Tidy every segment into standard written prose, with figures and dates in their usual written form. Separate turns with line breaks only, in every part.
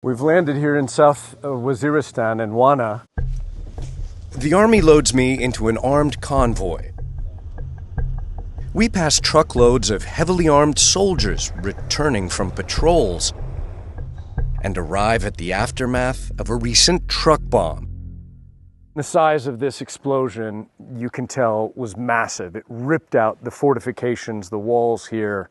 We've landed here in South Waziristan in Wana.
The army loads me into an armed convoy. We pass truckloads of heavily armed soldiers returning from patrols and arrive at the aftermath of a recent truck bomb.
The size of this explosion, you can tell, was massive. It ripped out the fortifications, the walls here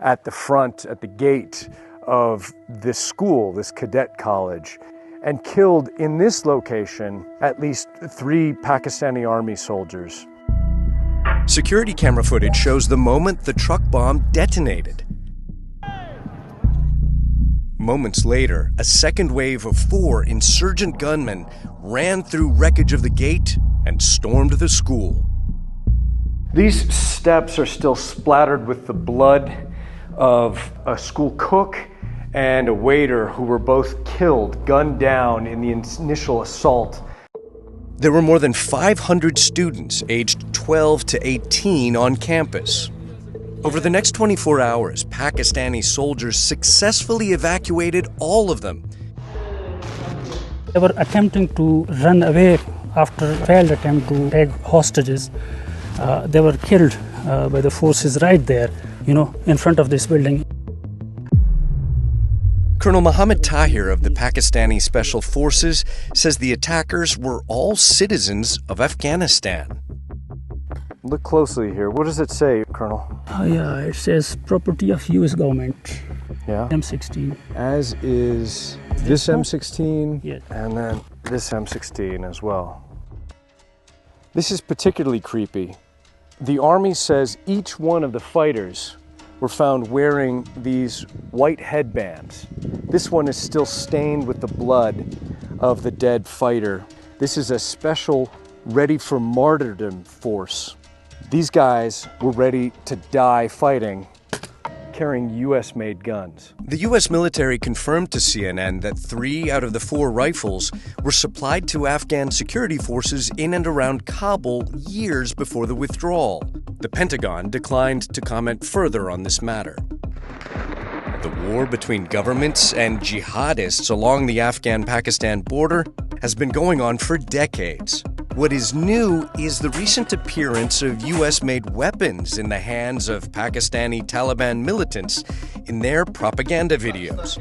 at the front, at the gate of this school, this cadet college, and killed in this location at least 3 Pakistani army soldiers.
Security camera footage shows the moment the truck bomb detonated. Moments later, a second wave of 4 insurgent gunmen ran through wreckage of the gate and stormed the school.
These steps are still splattered with the blood of a school cook and a waiter who were both killed, gunned down in the initial assault.
There were more than 500 students aged 12 to 18 on campus. Over the next 24 hours, Pakistani soldiers successfully evacuated all of them.
They were attempting to run away after a failed attempt to take hostages. They were killed by the forces right there, in front of this building.
Colonel Mohammed Tahir of the Pakistani Special Forces says the attackers were all citizens of Afghanistan.
Look closely here. What does it say, Colonel?
Yeah, it says property of U.S. government.
Yeah.
M16.
As is this M16,
yes,
and then this M16 as well. This is particularly creepy. The Army says each one of the fighters were found wearing these white headbands. This one is still stained with the blood of the dead fighter. This is a special ready for martyrdom force. These guys were ready to die fighting, carrying US-made guns.
The US military confirmed to CNN that 3 out of the 4 rifles were supplied to Afghan security forces in and around Kabul years before the withdrawal. The Pentagon declined to comment further on this matter. The war between governments and jihadists along the Afghan-Pakistan border has been going on for decades. What is new is the recent appearance of US-made weapons in the hands of Pakistani Taliban militants in their propaganda videos.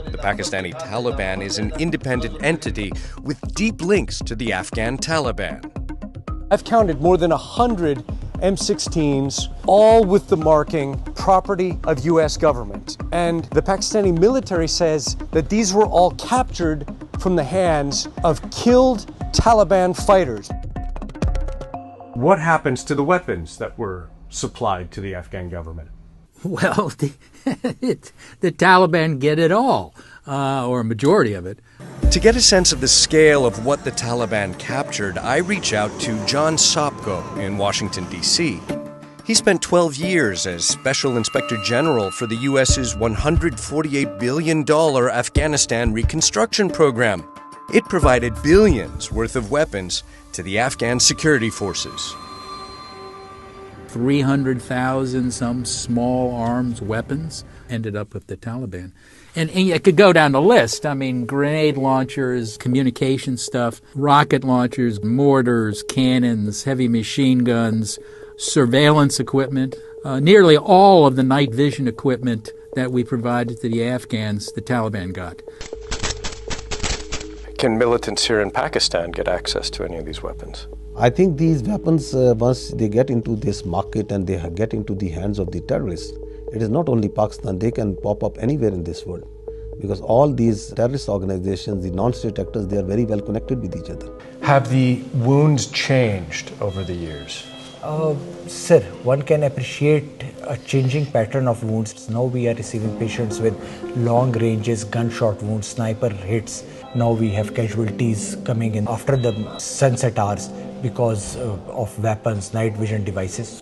The Pakistani Taliban is an independent entity with deep links to the Afghan Taliban.
I've counted more than 100 M16s, all with the marking property of US government. And the Pakistani military says that these were all captured from the hands of killed Taliban fighters. What happens to the weapons that were supplied to the Afghan government?
Well, the Taliban get it all, or a majority of it.
To get a sense of the scale of what the Taliban captured, I reach out to John Sopko in Washington, D.C. He spent 12 years as Special Inspector General for the U.S.'s $148 billion Afghanistan reconstruction program. It provided billions worth of weapons to the Afghan security forces.
300,000 some small arms weapons ended up with the Taliban. And it could go down the list. I mean, grenade launchers, communication stuff, rocket launchers, mortars, cannons, heavy machine guns, surveillance equipment. Nearly all of the night vision equipment that we provided to the Afghans, the Taliban got.
Can militants here in Pakistan get access to any of these weapons?
I think these weapons, once they get into this market and they get into the hands of the terrorists, it is not only Pakistan, they can pop up anywhere in this world. Because all these terrorist organizations, the non-state actors, they are very well connected with each other.
Have the wounds changed over the years?
Sir, one can appreciate a changing pattern of wounds. Now we are receiving patients with long ranges, gunshot wounds, sniper hits. Now we have casualties coming in after the sunset hours because of weapons, night vision devices.